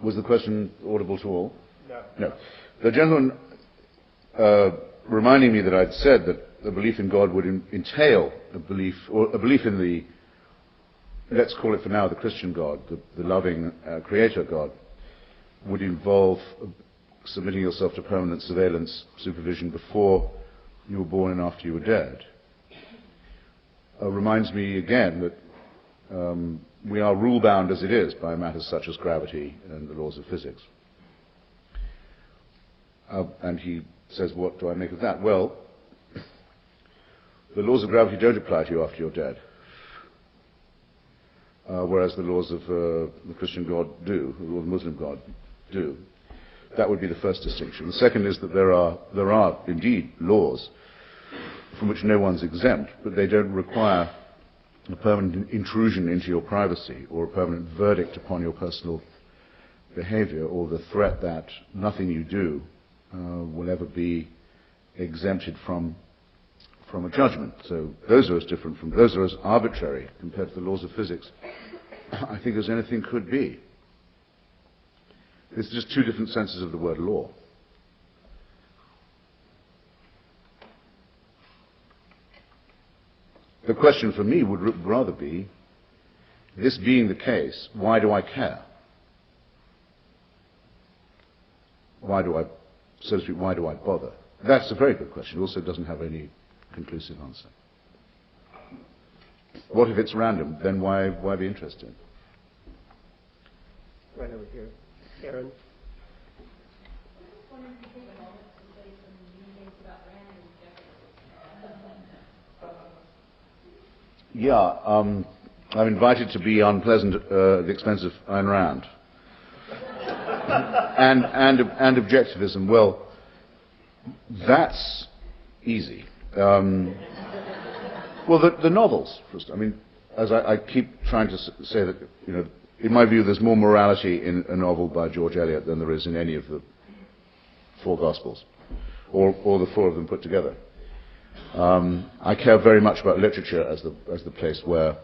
Was the question audible to all? No. No. The gentleman reminding me that I'd said that a belief in God would entail a belief in the, let's call it for now, the Christian God, the loving creator God, would involve submitting yourself to permanent surveillance, supervision before you were born and after you were dead. Reminds me again that we are rule-bound as it is by matters such as gravity and the laws of physics. And he says, what do I make of that? Well, the laws of gravity don't apply to you after you're dead, whereas the laws of the Christian God do, or the Muslim God do. That would be the first distinction. The second is that there are indeed laws from which no one's exempt, but they don't require a permanent intrusion into your privacy or a permanent verdict upon your personal behavior or the threat that nothing you do will ever be exempted from a judgment. So those are as arbitrary compared to the laws of physics, I think, as anything could be. It's just two different senses of the word law. The question for me would rather be, this being the case, why do I care? So to speak, why do I bother? That's a very good question. It also doesn't have any conclusive answer. What if it's random? Then why be interested? Right over here. Aaron? Yeah, I'm invited to be unpleasant at the expense of Ayn Rand. and objectivism. Well, that's easy. Well, the novels. First, I mean, as I keep trying to say that, in my view, there's more morality in a novel by George Eliot than there is in any of the four Gospels, or the four of them put together. I care very much about literature as the place where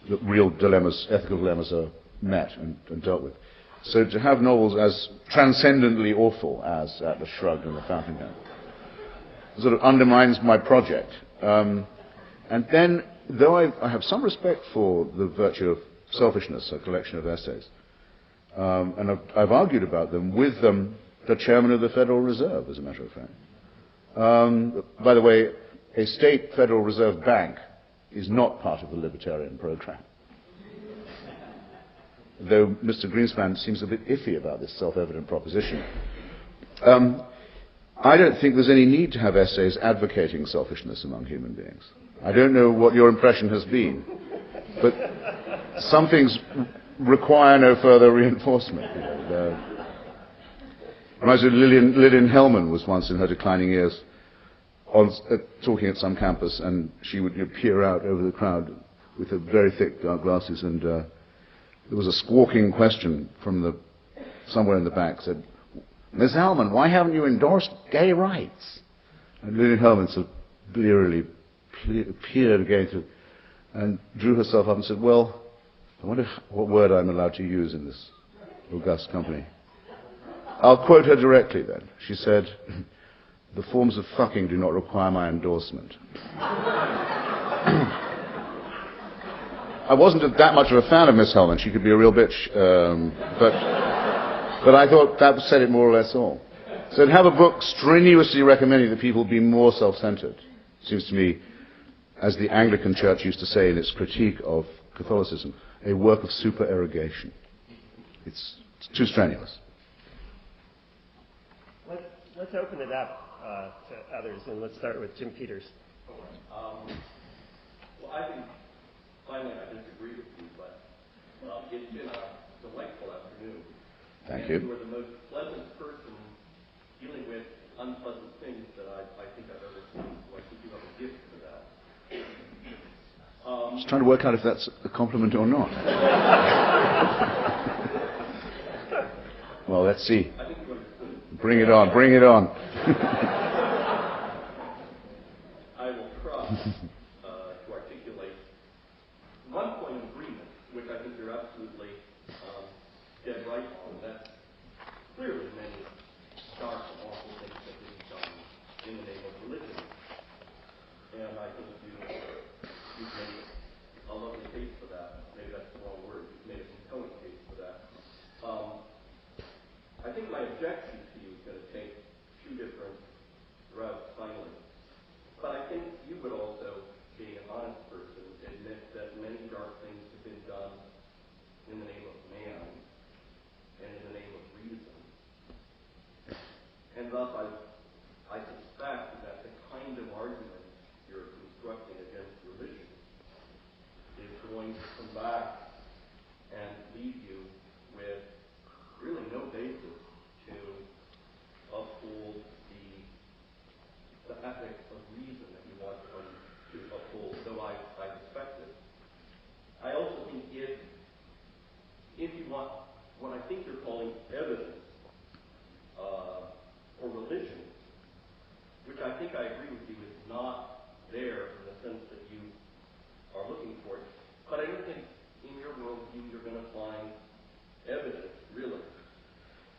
the real dilemmas, ethical dilemmas, are met and dealt with. So to have novels as transcendently awful as Atlas Shrugged and The Fountainhead sort of undermines my project. And then, though I have some respect for the virtue of Selfishness, a collection of essays, and I've argued about them with the chairman of the Federal Reserve, as a matter of fact. By the way, a state Federal Reserve bank is not part of the libertarian program. Though Mr. Greenspan seems a bit iffy about this self-evident proposition. I don't think there's any need to have essays advocating selfishness among human beings. I don't know what your impression has been, but some things require no further reinforcement. Reminds me of Lillian Hellman was once in her declining years talking at some campus, and she would peer out over the crowd with her very thick dark glasses, and there was a squawking question from somewhere in the back, said, "Miss Hellman, why haven't you endorsed gay rights?" And Lillian Hellman sort of blearily peered again through and drew herself up and said, "Well, I wonder what word I'm allowed to use in this august company." I'll quote her directly then. She said, "The forms of fucking do not require my endorsement." I wasn't that much of a fan of Miss Hellman. She could be a real bitch, but I thought that said it more or less all. So to have a book strenuously recommending that people be more self-centered seems to me, as the Anglican Church used to say in its critique of Catholicism, a work of supererogation. It's too strenuous. Let's open it up to others, and let's start with Jim Peters. Well, I think finally I disagree with you, but it's been a delightful afternoon. Thank and you. You are the most pleasant person dealing with unpleasant things that I think I've ever seen, so I think you have a gift for that. Just trying to work out if that's a compliment or not. Well, let's see. I think you understood. Bring it on, bring it on. I will try to articulate one point of agreement, which I think you're absolutely dead right on. That's clearly many dark and awful things that can be done in the name of religion. And I think you've made a lovely case for that. Maybe that's the wrong word. You've made a compelling case for that. I think my objection to you is going to take two different routes finally. But I think you would also, being an honest person, admit that many dark things have been done in the name of man and in the name of reason. And thus I suspect that the kind of argument you're constructing against religion is going to come back and leave you with really no basis to uphold the ethics of reason that you want to uphold, though I respect it. I also think if you want what I think you're calling evidence or religion, which I think I agree with you is not there in the sense that you are looking for it, but I don't think in your worldview you're going to find evidence, really,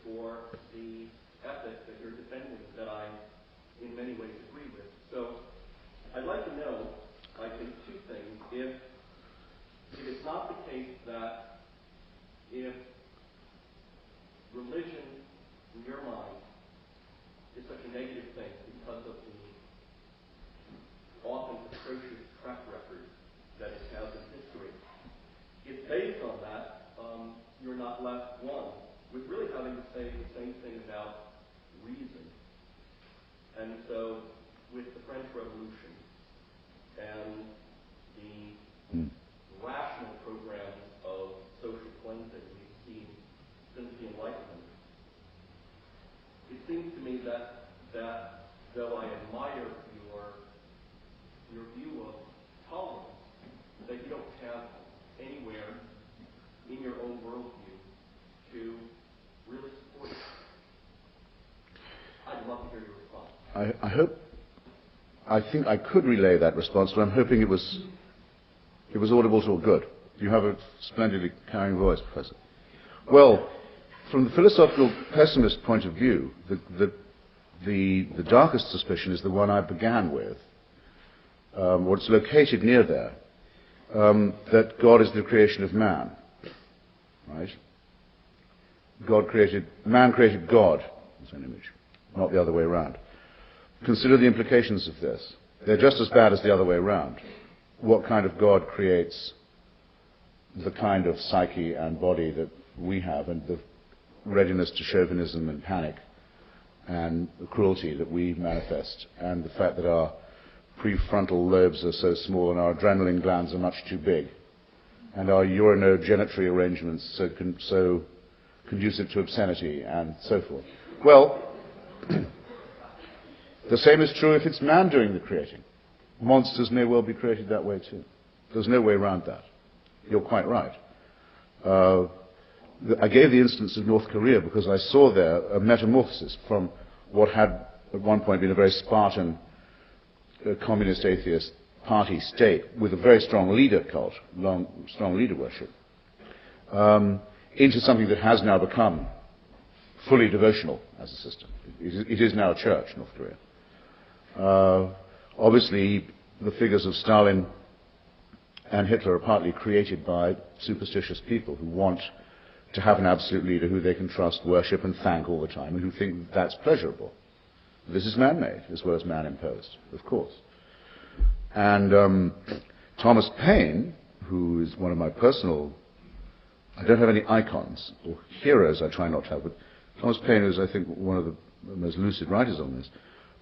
for the ethic that you're defending that I, in many ways, agree with. So I'd like to know, I think, two things. If it's not the case that if religion, in your mind, is such a negative thing because of the often atrocious track record that it has in history, if based on that, you're not left, one, with really having to say the same thing about reason. And so, with the French Revolution and the rational programs of social cleansing we've seen since the Enlightenment, it seems to me that though I admire your view of tolerance, that you don't have anywhere in your own worldview to really support it. I'd love to hear your response. I think I could relay that response, but I'm hoping it was audible to all good. You have a splendidly carrying voice, Professor. Well, from the philosophical pessimist point of view, the darkest suspicion is the one I began with, or it's located near there, that God is the creation of man. Right? Man created God as an image, not the other way around. Consider the implications of this. They're just as bad as the other way around. What kind of God creates the kind of psyche and body that we have, and the readiness to chauvinism and panic and the cruelty that we manifest, and the fact that our prefrontal lobes are so small and our adrenaline glands are much too big, and our urinogenitory arrangements so conducive to obscenity and so forth. Well, the same is true if it's man doing the creating. Monsters may well be created that way too. There's no way around that. You're quite right. I gave the instance of North Korea because I saw there a metamorphosis from what had at one point been a very Spartan communist atheist party state with a very strong leader cult, strong leader worship, into something that has now become fully devotional as a system. It is now a church, North Korea. Obviously, the figures of Stalin and Hitler are partly created by superstitious people who want to have an absolute leader who they can trust, worship, and thank all the time, and who think that's pleasurable. This is man-made as well as man-imposed, of course. And Thomas Paine, who is one of my personal, I don't have any icons or heroes I try not to have, but Thomas Paine is, I think, one of the most lucid writers on this,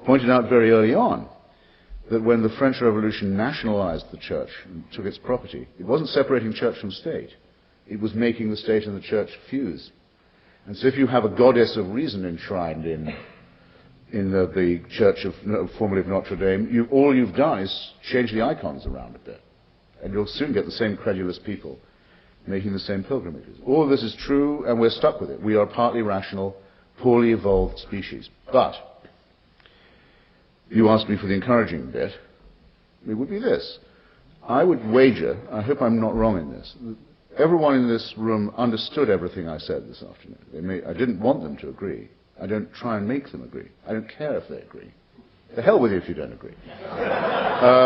pointed out very early on that when the French Revolution nationalized the church and took its property, it wasn't separating church from state. It was making the state and the church fuse. And so if you have a goddess of reason enshrined in the church formerly of Notre Dame, all you've done is change the icons around a bit. And you'll soon get the same credulous people making the same pilgrimages. All of this is true, and we're stuck with it. We are a partly rational, poorly evolved species. But you asked me for the encouraging bit. It would be this. I would wager, I hope I'm not wrong in this, everyone in this room understood everything I said this afternoon. I didn't want them to agree. I don't try and make them agree. I don't care if they agree. The hell with you if you don't agree. I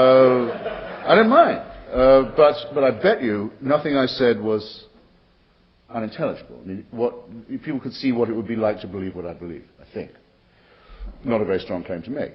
don't mind. But I bet you nothing I said was unintelligible. I mean, people could see what it would be like to believe what I believe, I think. Not a very strong claim to make.